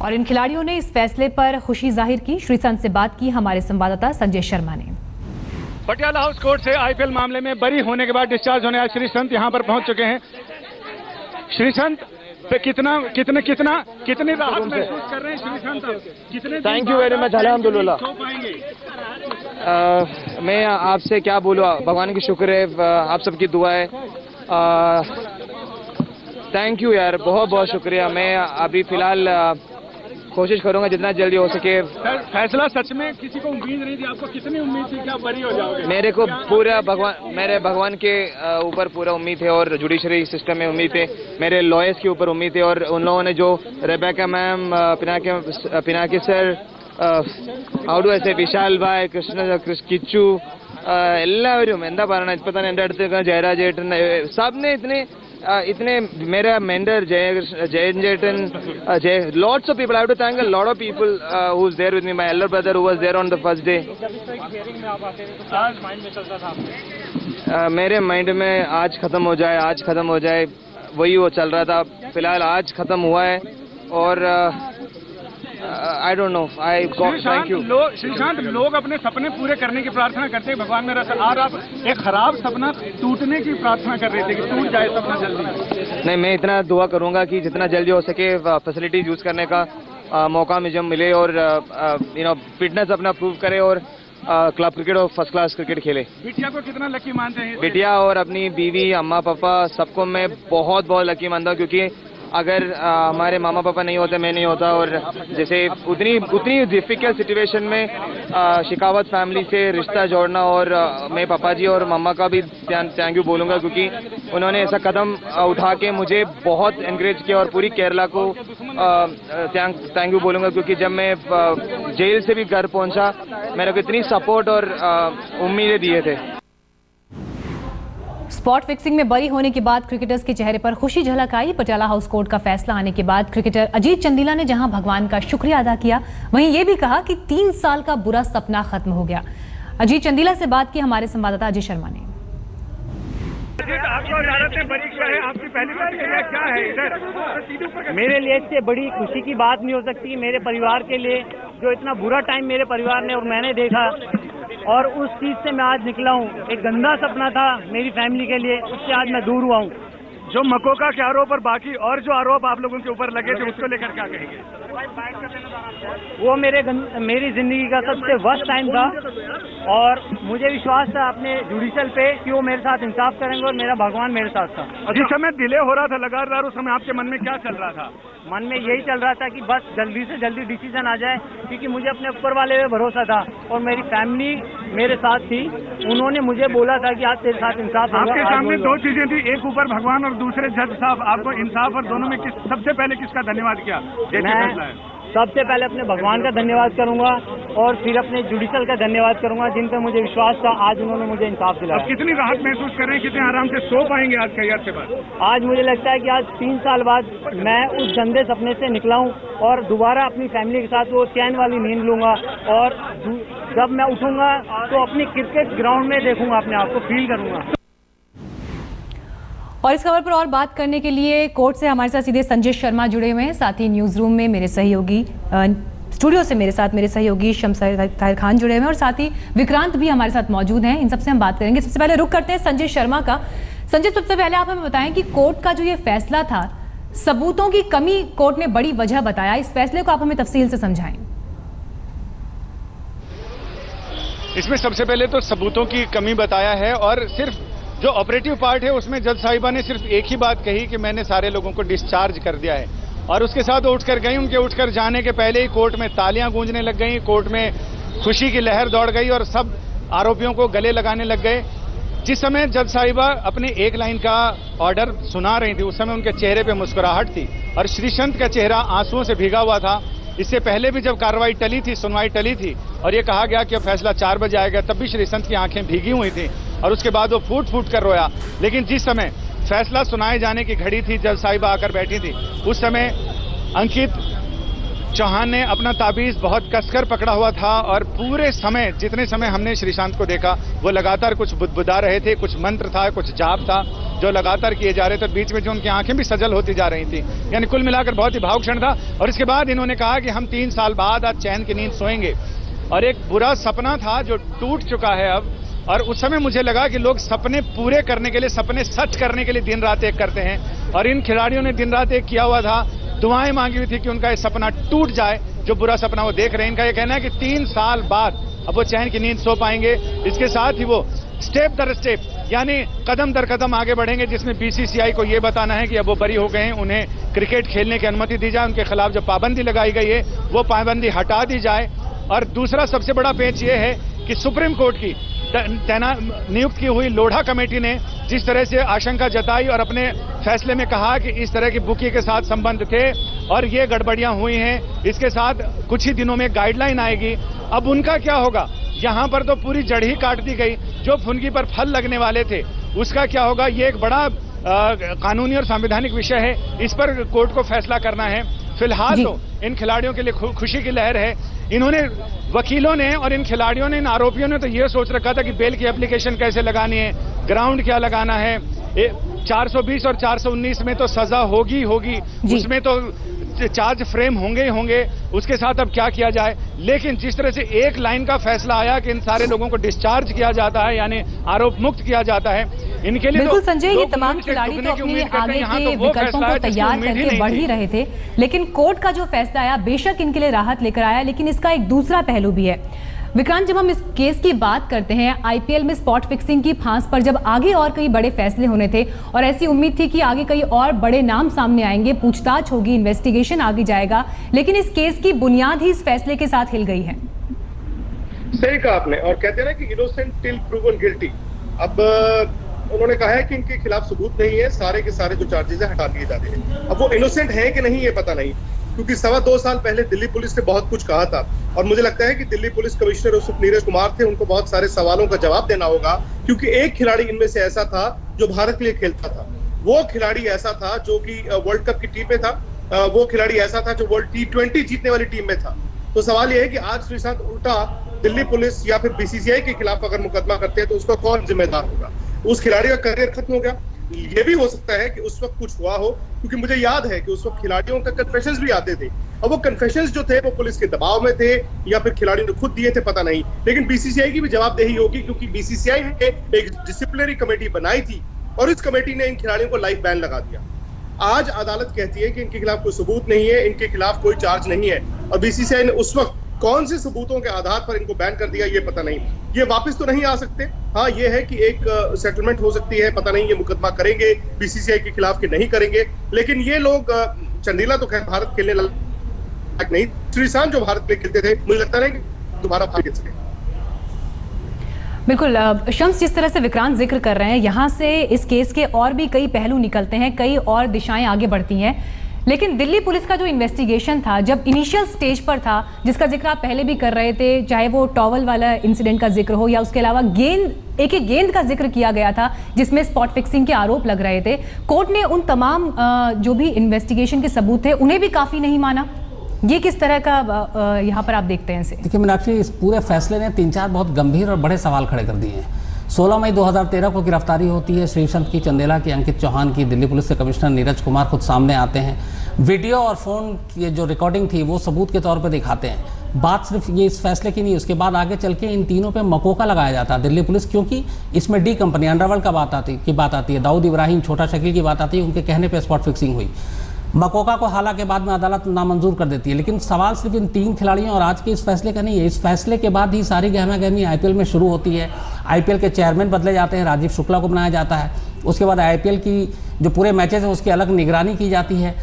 और इन खिलाड़ियों ने इस फैसले पर खुशी जाहिर की। श्रीसंत से बात की हमारे संवाददाता संजय शर्मा ने। पटियाला हाउस कोर्ट से आईपीएल मामले में बरी होने के बाद डिस्चार्ज होने आए श्रीसंत यहां पर पहुंच चुके हैं। श्रीसंत पे कितनी राहत महसूस कर रहे हैं श्रीसंत? कितने थैंक यू वेरी मच, अल्हम्दुलिल्लाह। मैं आपसे क्या बोलूँ, भगवान की शुक्र है, आप सबकी दुआ है। थैंक यू यार, बहुत बहुत शुक्रिया। मैं अभी फिलहाल कोशिश करूंगा जितना जल्दी हो सके। फैसला सच में किसी को उम्मीद नहीं थी, आपको कितनी उम्मीद थी कि आप बरी हो जाओगे? मेरे को पूरा मेरे भगवान के ऊपर पूरा उम्मीद है और जुडिशरी सिस्टम में उम्मीद है, मेरे लॉयर्स के ऊपर उम्मीद है। और उन लोगों ने जो रेबेका मैम, पिनाकी सर, ഔഡു എസ് വിശാൽ ഭായ്, കിച്ചു, എല്ലാവരും എന്താ പറയണ, ഇപ്പൊ തന്നെ എൻ്റെ അടുത്ത് ജയരാജേട്ടൻ, सबने इतने मेरा मेंटर जयन जेटन, lots of people. I have to thank a lot of people who's there with me. My elder brother who was there on the first day. मेरे माइंड में आज खत्म हो जाए वही वो चल रहा था। फिलहाल आज खत्म हुआ है और I don't know. Thank you. Sreesanth, लोग अपने सपने पूरे करने की प्रार्थना करते हैं भगवान मेरा, और आप एक खराब सपना टूटने की प्रार्थना कर रहे थे कि टूट जाए सपना जल्दी। नहीं, मैं इतना दुआ करूंगा कि जितना जल्दी हो सके फैसिलिटीज यूज करने का मौका मुझे मिले और फिटनेस अपना प्रूव करे और क्लब क्रिकेट और फर्स्ट क्लास क्रिकेट खेले। बिटिया को कितना लकी मानते हैं? बिटिया और अपनी बीवी, अम्मा पापा, सबको मैं बहुत बहुत लकी मानता हूँ, क्योंकि अगर हमारे मामा पापा नहीं होते, मैं नहीं होता। और जैसे उतनी डिफिकल्ट सिचुएशन में शिकावत फैमिली से रिश्ता जोड़ना, और मैं पापा जी और मम्मा का भी थैंक यू बोलूँगा, क्योंकि उन्होंने ऐसा कदम उठा के मुझे बहुत एनकरेज किया। और पूरी केरला को थैंक यू बोलूँगा, क्योंकि जब मैं जेल से भी घर पहुँचा, मेरे को इतनी सपोर्ट और उम्मीदें दिए थे। स्पॉट फिक्सिंग में बरी होने के बाद क्रिकेटर्स के चेहरे पर खुशी झलक आई। पटियाला हाउस कोर्ट का फैसला आने के बाद क्रिकेटर अजीत चंदीला ने जहां भगवान का शुक्रिया अदा किया, वहीं ये भी कहा कि 3 साल का बुरा सपना खत्म हो गया। अजीत चंदीला से बात की हमारे संवाददाता अजय शर्मा ने। आपकी पहली बार क्या है इधर? मेरे लिए इससे बड़ी खुशी की बात नहीं हो सकती। मेरे परिवार के लिए जो इतना बुरा टाइम मेरे परिवार ने और मैंने देखा, और उस चीज से मैं आज निकला हूँ। एक गंदा सपना था मेरी फैमिली के लिए, उससे आज मैं दूर हुआ हूँ। जो मकोका के आरोप और बाकी और जो आरोप आप लोगों के ऊपर लगे थे, उसको लेकर क्या कहेंगे? वो मेरी जिंदगी का सबसे वर्स्ट टाइम था, और मुझे विश्वास था अपने जुडिशल पे कि वो मेरे साथ इंसाफ करेंगे, और मेरा भगवान मेरे साथ था। जिस समय डिले हो रहा था लगातार, उस समय आपके मन में क्या चल रहा था? मन में यही चल रहा था कि बस जल्दी से जल्दी डिसीजन आ जाए, क्योंकि मुझे अपने ऊपर वाले पे भरोसा था और मेरी फैमिली मेरे साथ थी। उन्होंने मुझे बोला था कि आज तेरे साथ इंसाफ होगा। आपके सामने 2 चीजें थी, एक ऊपर भगवान और दूसरे जज साहब, आपको इंसाफ और दोनों में सबसे पहले किसका धन्यवाद किया? मैं सबसे पहले अपने भगवान का धन्यवाद करूंगा और फिर अपने जुडिशल का धन्यवाद करूंगा, जिन पे मुझे विश्वास था। आज उन्होंने मुझे इंसाफ दिलाया। अब कितनी राहत महसूस कर रहे हैं, कितने आराम से सो पाएंगे आज कैरियर के बाद? आज मुझे लगता है कि आज 3 साल बाद मैं उस गंदे सपने से निकला हूं और दोबारा अपनी फैमिली के साथ वो चैन वाली नींद लूंगा, और जब मैं उठूंगा तो अपनी क्रिकेट ग्राउंड में देखूंगा, अपने आप को फील करूंगा। और इस खबर पर और बात करने के लिए कोर्ट से हमारे साथ सीधे संजय शर्मा जुड़े हुए हैं, साथ ही न्यूज रूम में मेरे सहयोगी, स्टूडियो से मेरे साथ मेरे सहयोगी शम्स ताहिर खान जुड़े हुए हैं, और साथ ही विक्रांत भी हमारे साथ मौजूद हैं। इन सबसे हम बात करेंगे। सबसे पहले रुक करते हैं संजय शर्मा का। संजय, सबसे पहले आप हमें बताएं कि कोर्ट का जो ये फैसला था, सबूतों की कमी कोर्ट ने बड़ी वजह बताया, इस फैसले को आप हमें तफसील से समझाएं। इसमें सबसे पहले तो सबूतों की कमी बताया है, और सिर्फ जो ऑपरेटिव पार्ट है उसमें जज साहिबा ने सिर्फ एक ही बात कही कि मैंने सारे लोगों को डिस्चार्ज कर दिया है, और उसके साथ वो उठकर गई। उनके उठकर जाने के पहले ही कोर्ट में तालियां गूंजने लग गई, कोर्ट में खुशी की लहर दौड़ गई और सब आरोपियों को गले लगाने लग गए। जिस समय जज साहिबा अपनी एक लाइन का ऑर्डर सुना रही थी, उस समय उनके चेहरे पे मुस्कुराहट थी और श्रीसंत का चेहरा आंसुओं से भीगा हुआ था। इससे पहले भी जब कार्रवाई टली थी, सुनवाई टली थी और ये कहा गया कि फैसला 4 बजे आएगा, तब भी श्रीसंत की आंखें भीगी हुई थी और उसके बाद वो फूट फूट कर रोया। लेकिन जिस समय फैसला सुनाए जाने की घड़ी थी, जज साहिबा आकर बैठी थी, उस समय अंकित चौहान ने अपना ताबीज बहुत कसकर पकड़ा हुआ था और पूरे समय, जितने समय हमने श्रीशांत को देखा, वो लगातार कुछ बुदबुदा रहे थे, कुछ मंत्र था, कुछ जाप था जो लगातार किए जा रहे थे। बीच में जो उनकी आंखें भी सजल होती जा रही थी, यानी कुल मिलाकर बहुत ही भावुक क्षण था। और इसके बाद इन्होंने कहा कि हम 3 साल बाद आज चैन की नींद सोएंगे। और एक बुरा सपना था जो टूट चुका है अब। और उस समय मुझे लगा कि लोग सपने पूरे करने के लिए, सपने सच करने के लिए दिन रात एक करते हैं, और इन खिलाड़ियों ने दिन रात एक किया हुआ था, दुआएं मांगी हुई थी कि उनका ये सपना टूट जाए, जो बुरा सपना वो देख रहे हैं। इनका ये कहना है कि 3 साल बाद अब वो चैन की नींद सो पाएंगे। इसके साथ ही वो स्टेप दर स्टेप, यानी कदम दर कदम आगे बढ़ेंगे, जिसमें बीसीसीआई को ये बताना है कि अब वो बरी हो गए हैं, उन्हें क्रिकेट खेलने की अनुमति दी जाए, उनके खिलाफ जो पाबंदी लगाई गई है वो पाबंदी हटा दी जाए। और दूसरा सबसे बड़ा पेच ये है कि सुप्रीम कोर्ट की नियुक्त की हुई लोढ़ा कमेटी ने जिस तरह से आशंका जताई और अपने फैसले में कहा कि इस तरह की बुकी के साथ संबंध थे और ये गड़बड़ियां हुई हैं, इसके साथ कुछ ही दिनों में गाइडलाइन आएगी। अब उनका क्या होगा? यहां पर तो पूरी जड़ ही काट दी गई, जो फुनगी पर फल लगने वाले थे उसका क्या होगा? ये एक बड़ा कानूनी और संवैधानिक विषय है, इस पर कोर्ट को फैसला करना है। फिलहाल तो इन खिलाड़ियों के लिए खुशी की लहर है। इन्होंने, वकीलों ने और इन खिलाड़ियों ने, इन आरोपियों ने तो ये सोच रखा था कि बेल की एप्लीकेशन कैसे लगानी है, ग्राउंड क्या लगाना है, 420 और 419 में तो सजा होगी, उसमें तो चार्ज फ्रेम होंगे ही होंगे, उसके साथ अब क्या किया जाए। लेकिन जिस तरह से एक लाइन का फैसला आया कि इन सारे लोगों को डिस्चार्ज किया जाता है, यानी आरोप मुक्त किया जाता है, इनके लिए बिल्कुल संजय, ये तमाम खिलाड़ी तो अपने आगे के विकल्पों को तैयार करके बढ़ ही रहे थे, लेकिन कोर्ट का जो फैसला आया बेशक इनके लिए राहत लेकर आया, लेकिन इसका एक दूसरा पहलू भी है। विक्रांत, जब हम इस केस की बात करते हैं, आईपीएल में स्पॉट फिक्सिंग की फांस पर जब आगे और कई बड़े फैसले होने थे और ऐसी उम्मीद थी कि आगे कई और बड़े नाम सामने आएंगे, पूछताछ होगी, इन्वेस्टिगेशन आगे जाएगा, लेकिन इस केस की बुनियाद ही इस फैसले के साथ हिल गई है। सही कहा आपने, और कहते हैं ना कि इनोसेंट टिल प्रूवन गिल्टी। अब उन्होंने कहा है कि इनके खिलाफ सबूत नहीं है, सारे के सारे जो चार्जेस है हटा दिए जाते हैं। अब वो इनोसेंट है कि नहीं ये पता नहीं, क्योंकि 2.25 साल पहले दिल्ली पुलिस ने बहुत कुछ कहा था, और मुझे लगता है कि दिल्ली पुलिस कमिश्नर उस वक्त नीरज कुमार थे, उनको बहुत सारे सवालों का जवाब देना होगा, क्योंकि एक खिलाड़ी इनमें से ऐसा था जो भारत के लिए खेलता था, वो खिलाड़ी ऐसा था जो कि वर्ल्ड कप की टीम में था, वो खिलाड़ी ऐसा था जो वर्ल्ड T20 जीतने वाली टीम में था। तो सवाल यह है कि आज श्रीशांत उल्टा दिल्ली पुलिस या फिर बीसीसीआई के खिलाफ अगर मुकदमा करते हैं तो उसका कौन जिम्मेदार होगा? उस खिलाड़ी का करियर खत्म हो गया। ये भी हो सकता है कि उस वक्त कुछ हुआ हो, क्योंकि मुझे याद है कि उस वक्त खिलाड़ियों का कन्फेशंस भी आते थे, और वो कन्फेशंस जो थे वो पुलिस के दबाव में थे या फिर खिलाड़ियों ने खुद दिए थे, पता नहीं। लेकिन बीसीसीआई की भी जवाबदेही होगी, क्योंकि बीसीसीआई ने एक डिसिप्लिनरी कमेटी बनाई थी और इस कमेटी ने इन खिलाड़ियों को लाइफ बैन लगा दिया। आज अदालत कहती है कि इनके खिलाफ कोई सबूत नहीं है, इनके खिलाफ कोई चार्ज नहीं है, और बीसीसीआई ने उस वक्त कौन से सबूतों के आधार पर इनको बैन कर दिया ये पता नहीं। ये वापस तो नहीं आ सकते। हाँ, ये है कि एक सेटलमेंट हो सकती है, पता नहीं ये मुकदमा करेंगे बीसीसीआई के खिलाफ कि नहीं करेंगे। लेकिन ये लोग, चंडीला तो खैर भारत खेलने लायक नहीं, श्रीशांत जो भारत में खेलते थे, मुझे लगता नहीं कि दोबारा भारत खेल सके। बिल्कुल शम्स, जिस तरह से विक्रांत जिक्र कर रहे हैं, यहाँ से इस केस के और भी कई पहलू निकलते हैं, कई और दिशाएं आगे बढ़ती हैं। लेकिन दिल्ली पुलिस का जो इन्वेस्टिगेशन था, जब इनिशियल स्टेज पर था, जिसका जिक्र आप पहले भी कर रहे थे, चाहे वो टॉवल वाला इंसिडेंट का जिक्र हो या उसके अलावा एक गेंद का जिक्र किया गया था जिसमें स्पॉट फिक्सिंग के आरोप लग रहे थे, कोर्ट ने उन तमाम जो भी इन्वेस्टिगेशन के सबूत थे उन्हें भी काफ़ी नहीं माना। ये किस तरह का यहाँ पर आप देखते हैं इसे? देखिए मीनाक्षी, इस पूरे फैसले ने 3-4 बहुत गंभीर और बड़े सवाल खड़े कर दिए हैं। 16 मई 2013 को गिरफ्तारी होती है श्रीशांत की, चंदेला की, अंकित चौहान की। दिल्ली पुलिस के कमिश्नर नीरज कुमार खुद सामने आते हैं, वीडियो और फ़ोन की जो रिकॉर्डिंग थी वो सबूत के तौर पर दिखाते हैं। बात सिर्फ ये इस फैसले की नहीं, उसके बाद आगे चल के इन तीनों पे मकोका लगाया जाता है दिल्ली पुलिस, क्योंकि इसमें डी कंपनी, अंडरवर्ल्ड का बात आती है, दाऊद इब्राहिम, छोटा शकील की बात आती है, उनके कहने पर स्पॉट फिक्सिंग हुई। मकोका को हालांकि बाद में अदालत नामंजूर कर देती है, लेकिन सवाल सिर्फ इन 3 खिलाड़ियों और आज के इस फैसले का नहीं है। इस फैसले के बाद ही सारी गहमा गहमी आईपीएल में शुरू होती है। आईपीएल के चेयरमैन बदले जाते हैं, राजीव शुक्ला को बनाया जाता है। उसके बाद आईपीएल की जो पूरे मैचेस हैं उसकी अलग निगरानी की जाती है।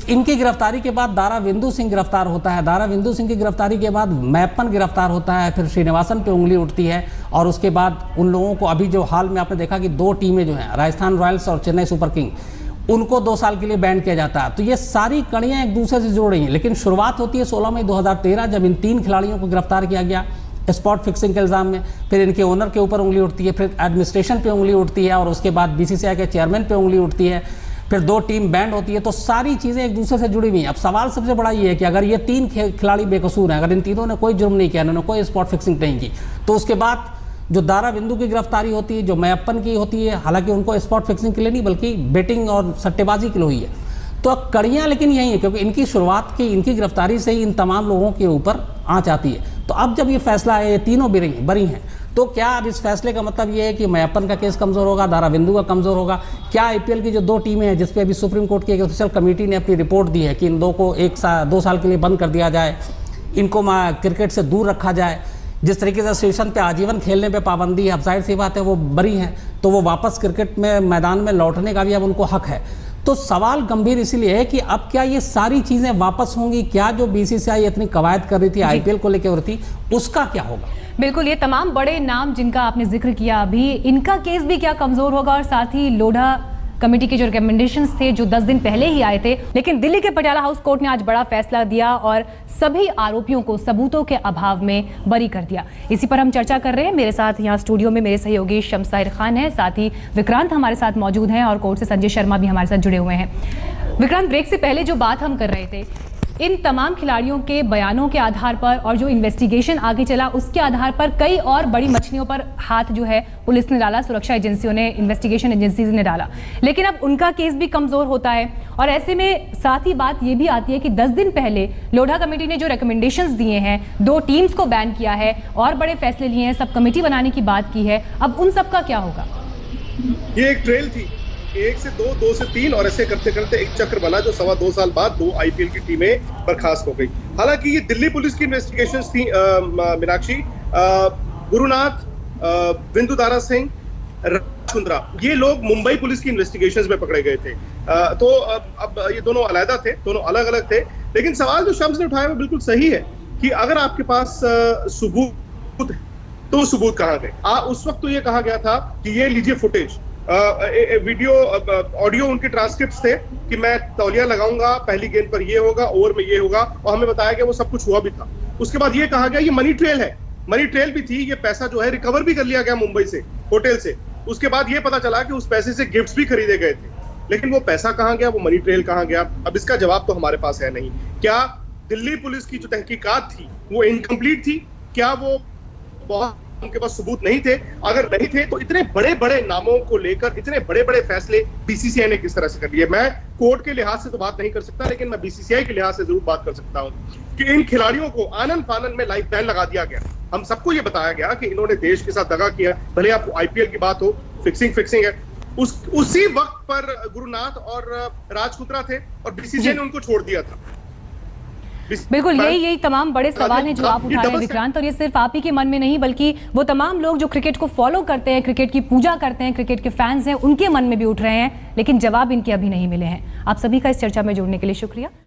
इनकी गिरफ्तारी के बाद दाराविंदु सिंह गिरफ्तार होता है। दाराविंदु सिंह की गिरफ्तारी के बाद मैप्पन गिरफ्तार होता है, फिर श्रीनिवासन पे उंगली उठती है, और उसके बाद उन लोगों को अभी जो हाल में आपने देखा कि 2 टीमें जो हैं, राजस्थान रॉयल्स और चेन्नई सुपर किंग, उनको 2 साल के लिए बैन किया जाता है। तो ये सारी कड़ियाँ एक दूसरे से जुड़ रही हैं। लेकिन शुरुआत होती है 16 मई 2013 जब इन 3 खिलाड़ियों को गिरफ्तार किया गया स्पॉट फिक्सिंग के इल्ज़ाम में। फिर इनके ओनर के ऊपर उंगली उठती है, फिर एडमिनिस्ट्रेशन पे उंगली उठती है, और उसके बाद बीसीसीआई के चेयरमैन पे उंगली उठती है। फिर 2 टीम बैंड होती है, तो सारी चीज़ें एक दूसरे से जुड़ी हुई हैं। अब सवाल सबसे बड़ा ये है कि अगर ये 3 खिलाड़ी बेकसूर हैं, अगर इन तीनों ने कोई जुर्म नहीं किया, इन्होंने कोई स्पॉट फिक्सिंग नहीं की, तो उसके बाद जो दारा बिंदु की गिरफ्तारी होती है, जो मैयप्पन की होती है, हालांकि उनको स्पॉट फिक्सिंग के लिए नहीं बल्कि बेटिंग और सट्टेबाजी के लिए हुई है, तो कड़ियाँ लेकिन यही है, क्योंकि इनकी शुरुआत की, इनकी गिरफ्तारी से ही इन तमाम लोगों के ऊपर आँच आती है। तो अब जब ये फैसला है, ये तीनों बरी हैं, तो क्या अब इस फैसले का मतलब ये है कि मैयप्पन का केस कमज़ोर होगा, दारा बिंदु का कमज़ोर होगा? क्या आईपीएल की जो 2 टीमें हैं, जिसपे अभी सुप्रीम कोर्ट की एक ऑफिशियल कमेटी ने अपनी रिपोर्ट दी है कि इन 2 साल के लिए बंद कर दिया जाए, इनको क्रिकेट से दूर रखा जाए, जिस तरीके से स्टेशन पे आजीवन खेलने पे पाबंदी है, अब जाहिर सी बात है वो बरी हैं, तो वो वापस क्रिकेट में मैदान में लौटने का भी अब उनको हक है। तो सवाल गंभीर इसीलिए है कि अब क्या ये सारी चीज़ें वापस होंगी? क्या जो बीसीसीआई इतनी कवायद कर रही थी, आईपीएल को लेकर हो रही थी, उसका क्या होगा? बिल्कुल, ये तमाम बड़े नाम जिनका आपने जिक्र किया अभी, इनका केस भी क्या कमजोर होगा? और साथ ही लोढ़ा कमेटी के जो रिकमेंडेशंस थे जो 10 दिन पहले ही आए थे, लेकिन दिल्ली के पटियाला हाउस कोर्ट ने आज बड़ा फैसला दिया और सभी आरोपियों को सबूतों के अभाव में बरी कर दिया। इसी पर हम चर्चा कर रहे हैं। मेरे साथ यहाँ स्टूडियो में मेरे सहयोगी शम्स ताहिर खान है, साथ ही विक्रांत हमारे साथ मौजूद हैं और कोर्ट से संजय शर्मा भी हमारे साथ जुड़े हुए हैं। विक्रांत, ब्रेक से पहले जो बात हम कर रहे थे, इन तमाम खिलाड़ियों के बयानों के आधार पर और जो इन्वेस्टिगेशन आगे चला उसके आधार पर कई और बड़ी मछलियों पर हाथ जो है पुलिस ने डाला, सुरक्षा एजेंसियों ने, इन्वेस्टिगेशन एजेंसीज ने डाला, लेकिन अब उनका केस भी कमजोर होता है। और ऐसे में साथ ही बात ये भी आती है कि 10 दिन पहले लोढ़ा कमेटी ने जो रिकमेंडेशंस दिए हैं, 2 टीम्स को बैन किया है और बड़े फैसले लिए हैं, सब कमेटी बनाने की बात की है, अब उन सब का क्या होगा? ये एक ट्रेल थी, 1 से 2, 2 से 3 और ऐसे करते करते एक चक्र बना जो 2.25 साल बाद 2 आईपीएल की टीमें बर्खास्त हो गई। हालांकि ये दिल्ली पुलिस की इन्वेस्टिगेशंस थी मीनाक्षी, गुरुनाथ, बिंदु दारा सिंह, राजकुंद्रा, ये लोग मुंबई पुलिस की इन्वेस्टिगेशंस में पकड़े गए थे। तो अब ये दोनों अलग थे, दोनों अलग अलग थे, लेकिन सवाल जो शम्स ने उठाया वो बिल्कुल सही है कि अगर आपके पास सबूत है तो सबूत कहाँ गए? उस वक्त तो ये कहा गया था कि ये लीजिए फुटेज, वीडियो, ऑडियो, उनके ट्रांसक्रिप्ट्स थे कि मैं तौलिया लगाऊंगा, पहली गेंद पर ये होगा, ओवर में ये होगा, और हमें बताया गया वो सब कुछ हुआ भी था। उसके बाद ये कहा गया ये मनी ट्रेल है, मनी ट्रेल भी थी, ये पैसा जो है रिकवर भी कर लिया गया मुंबई से, होटल से। उसके बाद ये पता चला कि उस पैसे से गिफ्ट्स भी खरीदे गए थे, लेकिन वो पैसा कहाँ गया, वो मनी ट्रेल कहाँ गया? अब इसका जवाब तो हमारे पास है नहीं। क्या दिल्ली पुलिस की जो तहकीकात थी वो इनकम्प्लीट थी? क्या वो बहुत उनके पास सबूत नहीं थे? अगर नहीं थे तो इतने बड़े बड़े नामों को लेकर इतने बड़े बड़े फैसले बीसीसीआई ने किस तरह से कर लिए? मैं कोर्ट के लिहाज से तो बात नहीं कर सकता, लेकिन मैं बीसीसीआई के लिहाज से जरूर बात कर सकता हूं कि इन खिलाड़ियों को आनन फानन में लाइफ बैन लगा दिया गया। हम सबको ये बताया गया कि इन्होंने देश के साथ दगा किया, भले आपको आईपीएल की बात हो, फिक्सिंग है। उसी वक्त पर गुरुनाथ और राजकुंद्रा थे और बीसीसीआई ने उनको छोड़ दिया था। बिल्कुल, यही तमाम बड़े सवाल हैं जो आप उठा रहे हैं विक्रांत, और ये सिर्फ आप ही के मन में नहीं बल्कि वो तमाम लोग जो क्रिकेट को फॉलो करते हैं, क्रिकेट की पूजा करते हैं, क्रिकेट के फैंस हैं, उनके मन में भी उठ रहे हैं, लेकिन जवाब इनके अभी नहीं मिले हैं। आप सभी का इस चर्चा में जुड़ने के लिए शुक्रिया।